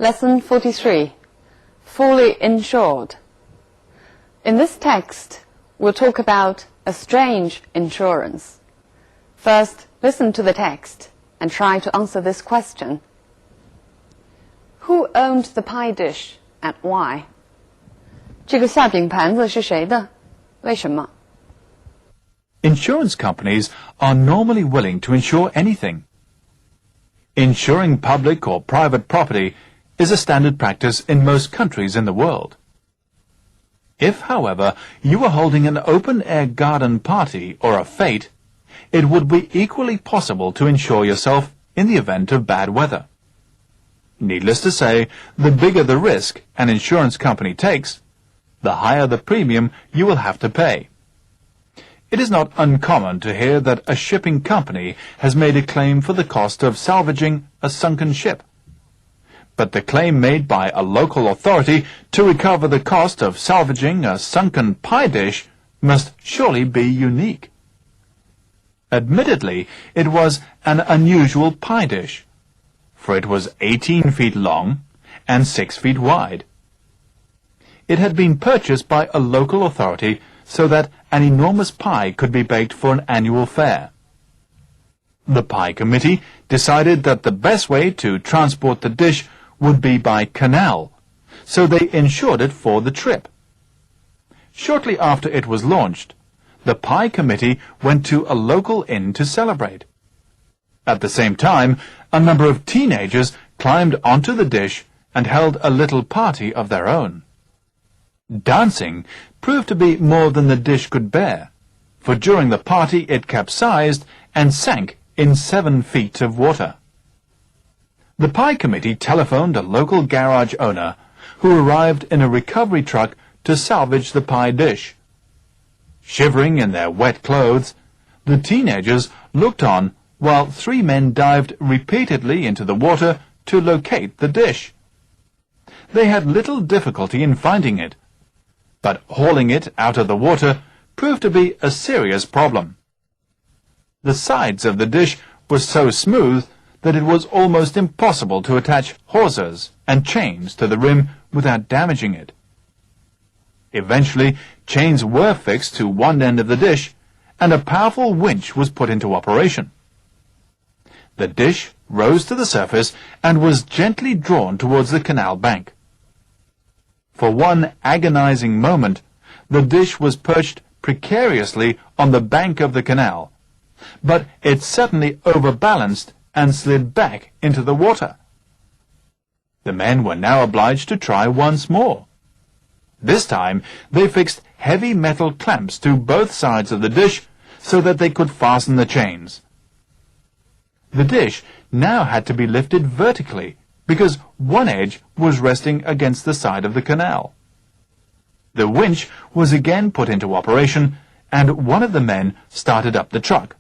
Lesson 43, Fully Insured. In this text, we'll talk about a strange insurance. First, listen to the text and try to answer this question. Who owned the pie dish and why? 这个馅饼盘子是谁的？为什么？ Insurance companies are normally willing to insure anything. Insuring public or private property is a standard practice in most countries in the world. If, however, you were holding an open-air garden party or a fete, it would be equally possible to insure yourself in the event of bad weather. Needless to say, the bigger the risk an insurance company takes, the higher the premium you will have to pay. It is not uncommon to hear that a shipping company has made a claim for the cost of salvaging a sunken ship. But the claim made by a local authority to recover the cost of salvaging a sunken pie dish must surely be unique. Admittedly, it was an unusual pie dish, for it was 18 feet long and 6 feet wide. It had been purchased by a local authority so that an enormous pie could be baked for an annual fair. The pie committee decided that the best way to transport the dish would be by canal, so they insured it for the trip. Shortly after it was launched, the pie committee went to a local inn to celebrate. At the same time, a number of teenagers climbed onto the dish and held a little party of their own. Dancing proved to be more than the dish could bear, for during the party it capsized and sank in 7 feet of water. The pie committee telephoned a local garage owner who arrived in a recovery truck to salvage the pie dish. Shivering in their wet clothes, the teenagers looked on while 3 men dived repeatedly into the water to locate the dish. They had little difficulty in finding it, but hauling it out of the water proved to be a serious problem. The sides of the dish were so smooth that it was almost impossible to attach hawsers and chains to the rim without damaging it. Eventually, chains were fixed to one end of the dish, and a powerful winch was put into operation. The dish rose to the surface and was gently drawn towards the canal bank. For one agonizing moment, the dish was perched precariously on the bank of the canal, but it suddenly overbalanced and slid back into the water. The men were now obliged to try once more. This time, they fixed heavy metal clamps to both sides of the dish so that they could fasten the chains. The dish now had to be lifted vertically because one edge was resting against the side of the canal. The winch was again put into operation, and one of the men started up the truck.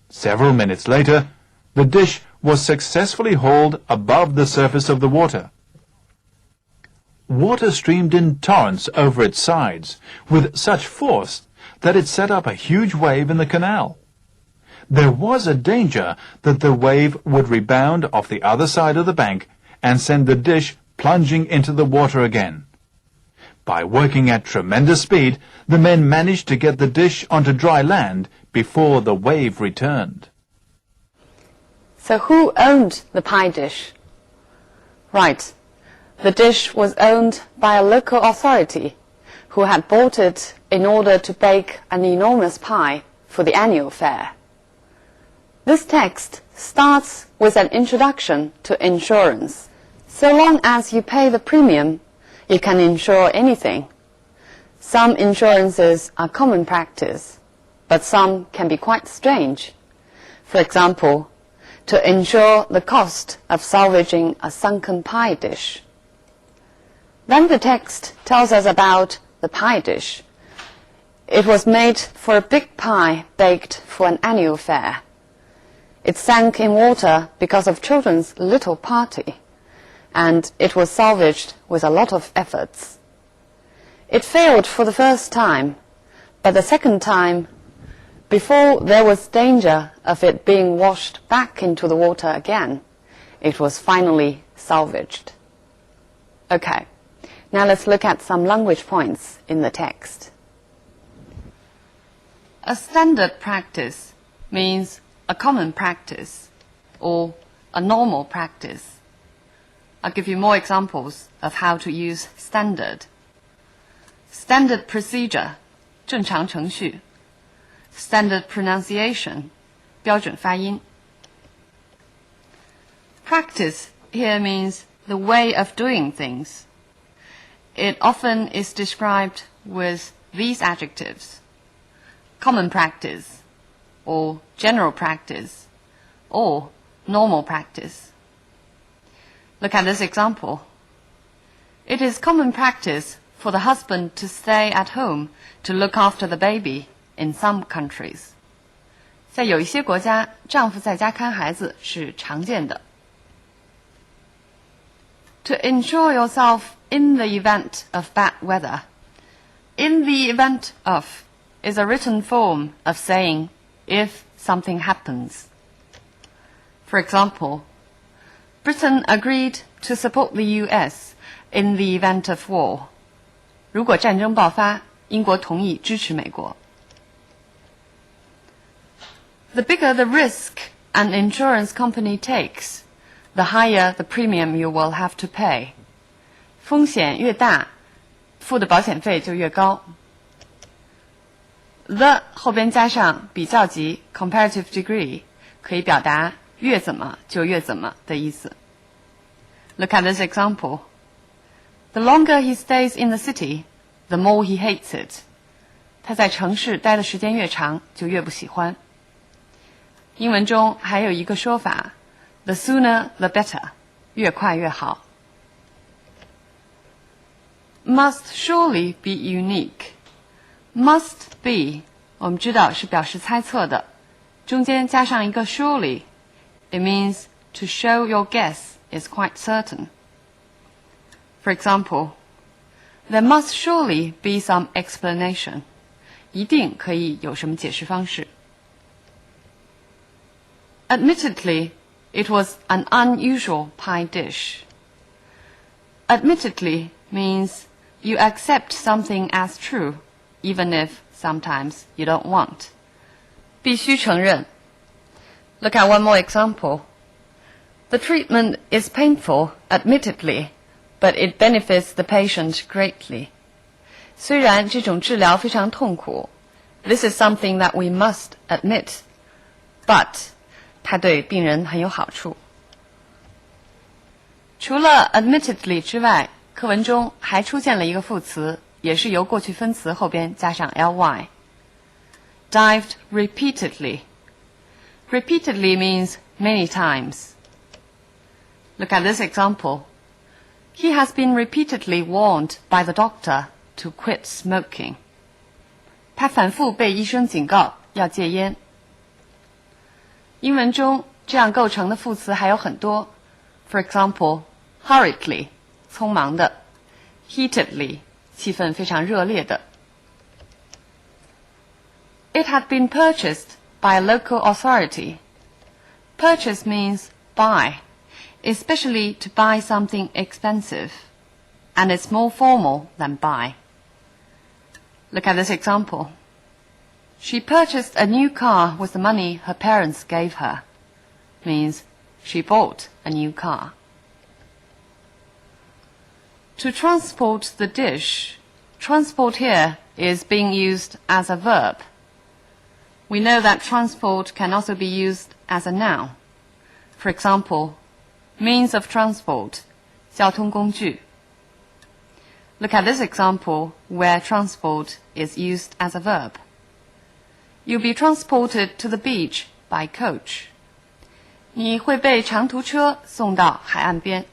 Several minutes later, the dish was successfully hauled above the surface of the water. Water streamed in torrents over its sides, with such force that it set up a huge wave in the canal. There was a danger that the wave would rebound off the other side of the bank and send the dish plunging into the water again. By working at tremendous speed, the men managed to get the dish onto dry land before the wave returned. So who owned the pie dish? Right. The dish was owned by a local authority who had bought it in order to bake an enormous pie for the annual fair. This text starts with an introduction to insurance. So long as you pay the premium, you can insure anything. Some insurances are common practice, but some can be quite strange. For example, to insure the cost of salvaging a sunken pie dish. Then the text tells us about the pie dish. It was made for a big pie baked for an annual fair. It sank in water because of children's little party, and it was salvaged with a lot of efforts. It failed for the first time, but the second time, before there was danger of it being washed back into the water again, it was finally salvaged. Okay, now let's look at some language points in the text. A standard practice means a common practice or a normal practice. I'll give you more examples of how to use standard. Standard procedure, 正常程序. Standard pronunciation, 标准发音. Practice here means the way of doing things. It often is described with these adjectives: common practice, or general practice, or normal practice. Look at this example. It is common practice for the husband to stay at home to look after the baby in some countries. 在有一些国家，丈夫在家看孩子是常见的。To insure yourself in the event of bad weather. In the event of is a written form of saying if something happens. For example, Britain agreed to support the US in the event of war. 如果战争爆发，英国同意支持美国。The bigger the risk an insurance company takes, the higher the premium you will have to pay. 风险越大，付的保险费就越高。The 后边加上比较级 comparative degree 可以表达越怎么就越怎么的意思。Look at this example. The longer he stays in the city, the more he hates it. 他在城市待的时间越长，就越不喜欢。英文中还有一个说法 The sooner the better, 越快越好。Must surely be unique. Must be, 我们知道是表示猜测的，中间加上一个 surely, it means to show your guess is quite certain. For example, there must surely be some explanation. 一定可以有什么解释方式。Admittedly, it was an unusual pie dish. Admittedly means you accept something as true, even if sometimes you don't want. 必须承认。Look at one more example. The treatment is painful, admittedly, but it benefits the patient greatly. 虽然这种治疗非常痛苦 This is something that we must admit, but 它对病人很有好处。除了 admittedly 之外，课文中还出现了一个副词，也是由过去分词后边加上 ly. Dived repeatedly. Repeatedly means many times. Look at this example. He has been repeatedly warned by the doctor to quit smoking. 他反复被医生警告要戒烟。英文中这样构成的副词还有很多。For example, hurriedly, 匆忙的 heatedly, 气氛非常热烈的 It had been purchased by a local authority. Purchase means buy, especially to buy something expensive, and it's more formal than buy. Look at this example. She purchased a new car with the money her parents gave her. Means she bought a new car. To transport the dish, transport here is being used as a verb. We know that transport can also be used as a noun. For example, means of transport, 交通工具. Look at this example where transport is used as a verb. You'll be transported to the beach by coach. 你会被长途车送到海岸边。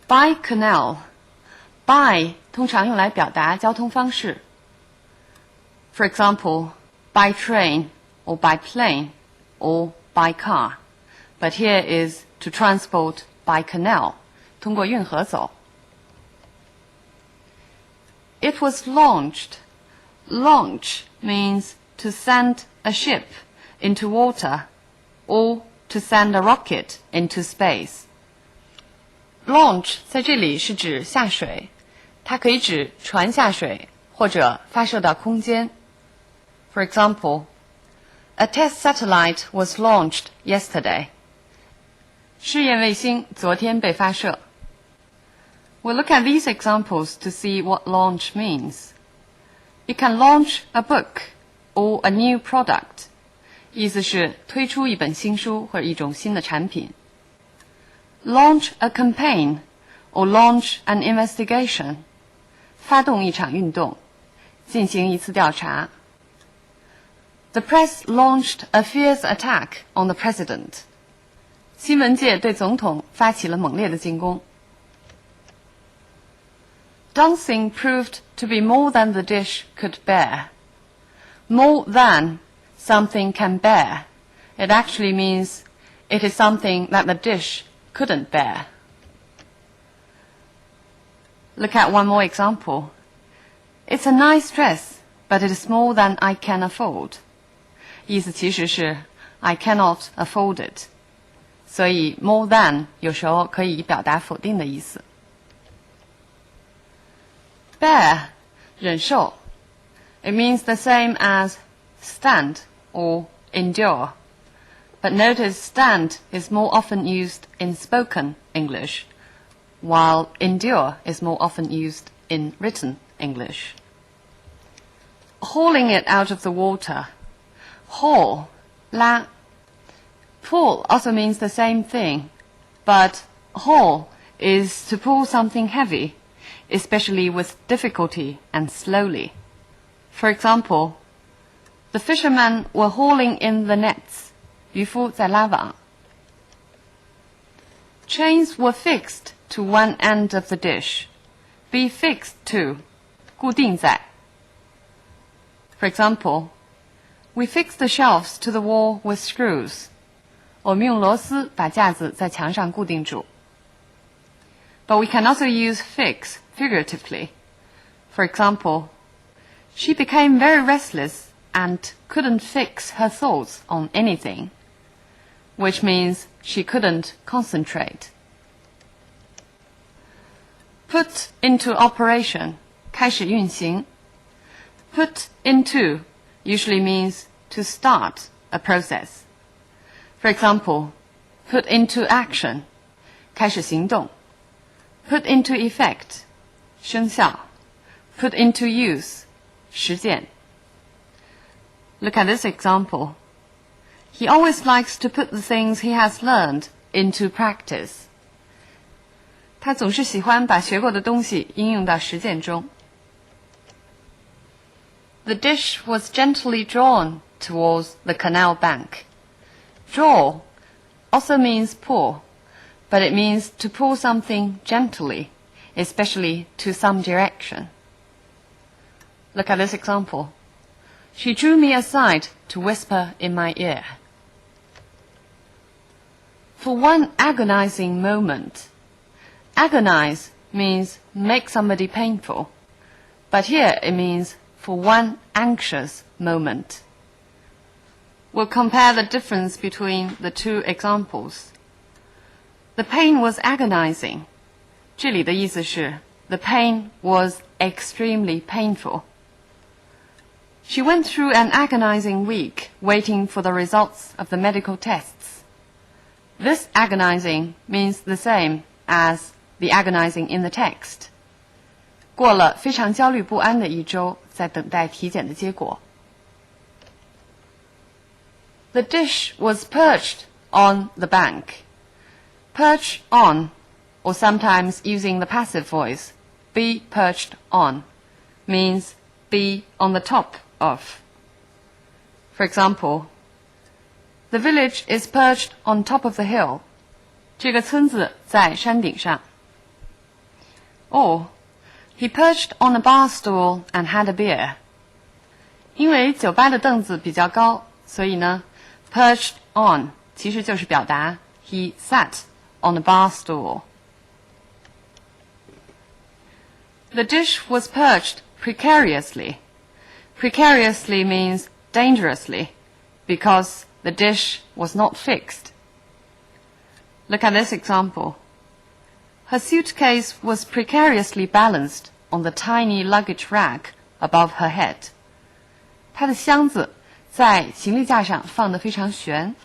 By canal. By 通常用来表达交通方式。For example, by train, or by plane, or by car. But here is to transport by canal, 通过运河走。It was launched. Launch means to send a ship into water or to send a rocket into space. Launch 在这里是指下水，它可以指船下水或者发射到空间。For example, a test satellite was launched yesterday. 试验卫星昨天被发射。We'll look at these examples to see what launch means. You can launch a book or a new product. 意思是推出一本新书或者一种新的产品。Launch a campaign or launch an investigation. 发动一场运动，进行一次调查。The press launched a fierce attack on the president. 新闻界对总统发起了猛烈的进攻。Dancing proved to be more than the dish could bear. More than something can bear. It actually means it is something that the dish couldn't bear. Look at one more example. It's a nice dress, but it is more than I can afford. 意思其实是 I cannot afford it. 所以 more than 有时候可以表达否定的意思。Bear 忍受 It means the same as stand or endure. But notice stand is more often used in spoken English, while endure is more often used in written English. Hauling it out of the water. Haul, 拉 Pull also means the same thing, but haul is to pull something heavy, especially with difficulty and slowly. For example, the fishermen were hauling in the nets. 渔夫在拉网。Chains were fixed to one end of the dish. Be fixed to, 固定在。For example, we fixed the shelves to the wall with screws. 我们用螺丝把架子在墙上固定住。But we can also use fix figuratively. For example, she became very restless and couldn't fix her thoughts on anything, which means she couldn't concentrate. Put into operation, 开始运行。Put into usually means to start a process. For example, put into action, 开始行动。Put into effect, 生效。Put into use, 实践。Look at this example. He always likes to put the things he has learned into practice. 他总是喜欢把学过的东西应用到实践中。The dish was gently drawn towards the canal bank. Draw also means pull, but it means to pull something gently, especially to some direction. Look at this example. She drew me aside to whisper in my ear. For one agonizing moment. Agonize means make somebody painful, but here it means for one anxious moment. We'll compare the difference between the two examples. The pain was agonizing. 这里的意思是 the pain was extremely painful. She went through an agonizing week waiting for the results of the medical tests. This agonizing means the same as the agonizing in the text. 过了非常焦虑不安的一周，在等待体检的结果。The dish was perched on the bank. Perch on, or sometimes using the passive voice, be perched on, means be on the top of. For example, the village is perched on top of the hill. 这个村子在山顶上。Or, he perched on a bar stool and had a beer. 因为酒吧的凳子比较高，所以呢 perched on 其实就是表达 he sat on a bar stool. The dish was perched precariously. Precariously means dangerously, because the dish was not fixed. Look at this example. Her suitcase was precariously balanced on the tiny luggage rack above her head. 她的箱子在行李架上放得非常悬。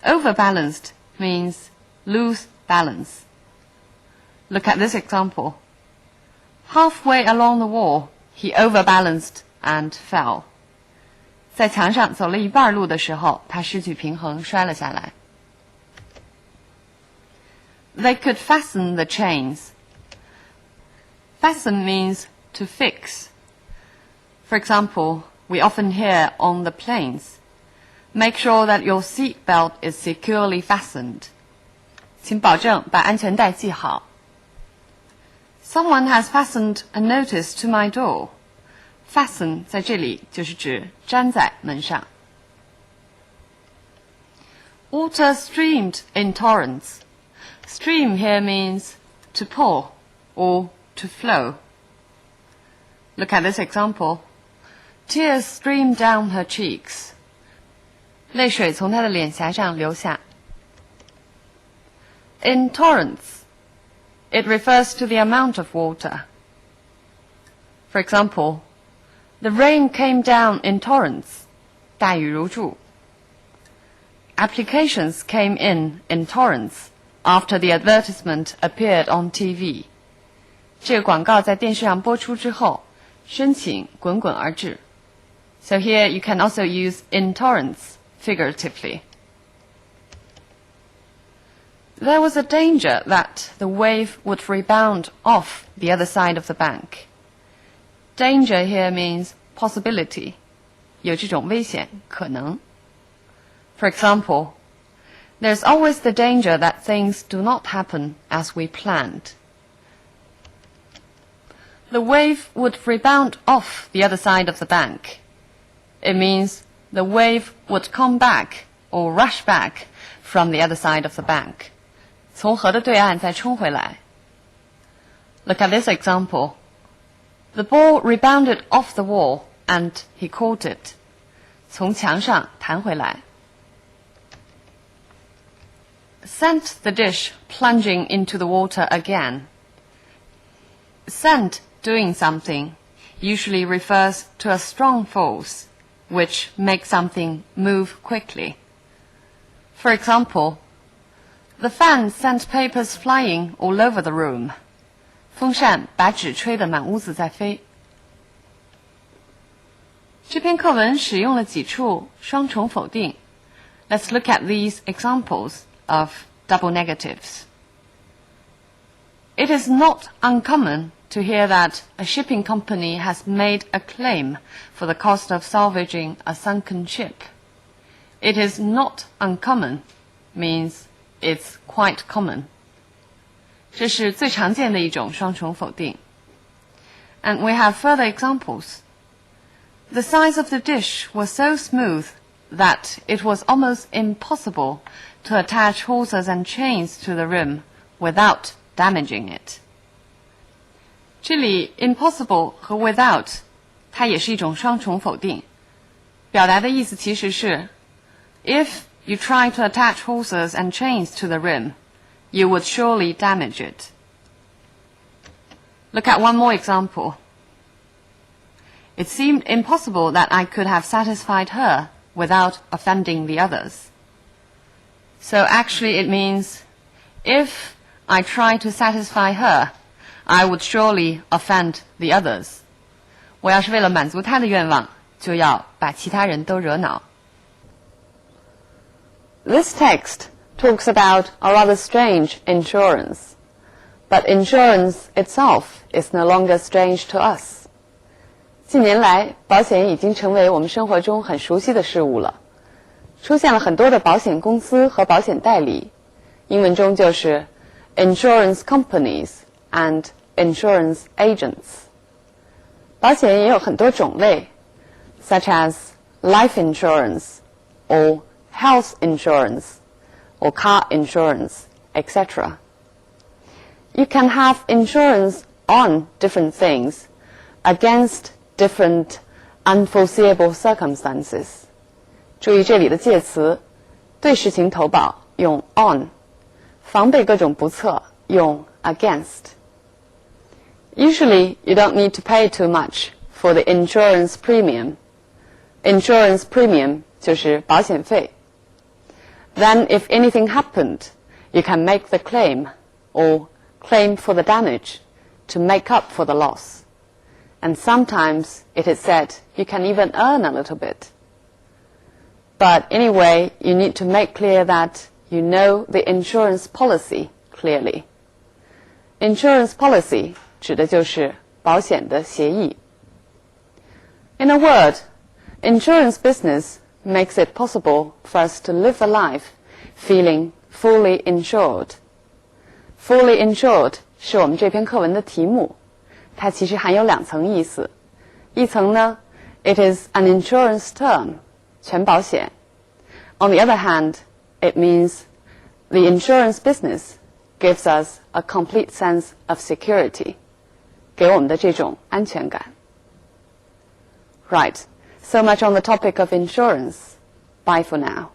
Overbalanced means lose balance. Look at this example. Halfway along the wall, he overbalanced and fell. 在墙上走了一半路的时候，他失去平衡，摔了下来。They could fasten the chains. Fasten means to fix. For example, we often hear on the planes, make sure that your seat belt is securely fastened. 请保证把安全带系好。Someone has fastened a notice to my door. Fasten 在这里就是指粘在门上。Water streamed in torrents. Stream here means to pour or to flow. Look at this example. Tears streamed down her cheeks. 泪水从她的脸颊上流下。In torrents, it refers to the amount of water. For example, the rain came down in torrents. 大雨如注。Applications came in torrents after the advertisement appeared on TV. 这个广告在电视上播出之后，申请滚滚而至。So here you can also use in torrents figuratively. There was a danger that the wave would rebound off the other side of the bank. Danger here means possibility. 有这种危险，可能。For example, there's always the danger that things do not happen as we planned. The wave would rebound off the other side of the bank. It means the wave would come back or rush back from the other side of the bank. 从河的对岸再冲回来。Look at this example. The ball rebounded off the wall and he caught it. 从墙上弹回来。Sent the dish plunging into the water again. Sent doing something usually refers to a strong force, which makes something move quickly. For example, the fan sent papers flying all over the room. 风扇把纸吹得满屋子在飞。这篇课文使用了几处双重否定。Let's look at these examples of double negatives. It is not uncommon to hear that a shipping company has made a claim for the cost of salvaging a sunken ship. It is not uncommon means it's quite common. 这是最常见的一种双重否定。And we have further examples. The sides of the dish were so smooth that it was almost impossible to attach hawsers and chains to the rim without damaging it. 这里 impossible 和 without 它也是一种双重否定，表达的意思其实是 if you try to attach hawsers and chains to the rim, you would surely damage it. Look at one more example. It seemed impossible that I could have satisfied her without offending the others. So actually it means, if I try to satisfy her, I would surely offend the others. 我要是为了满足她的愿望，就要把其他人都惹恼。This text talks about a rather strange insurance, but insurance itself is no longer strange to us. 近年来，保险已经成为我们生活中很熟悉的事物了。出现了很多的保险公司和保险代理，英文中就是 insurance companies and insurance agents. 保险也有很多种类 such as life insurance or health insurance or car insurance, etc. You can have insurance on different things against different unforeseeable circumstances. 注意这里的介词，对事情投保用 on，防备各种不测用 against. Usually, you don't need to pay too much for the insurance premium. Insurance premium 就是保险费。Then, if anything happened, you can make the claim or claim for the damage to make up for the loss. And sometimes it is said you can even earn a little bit. But anyway, you need to make clear that you know the insurance policy clearly. Insurance policy 指的就是保险的协议。In a word, insurance business makes it possible for us to live a life feeling fully insured. Fully insured 是我们这篇课文的题目，它其实含有2层意思。一层呢 ，it is an insurance term, 全保险。On the other hand, it means the insurance business gives us a complete sense of security, 给我们的这种安全感。Right, so much on the topic of insurance. Bye for now.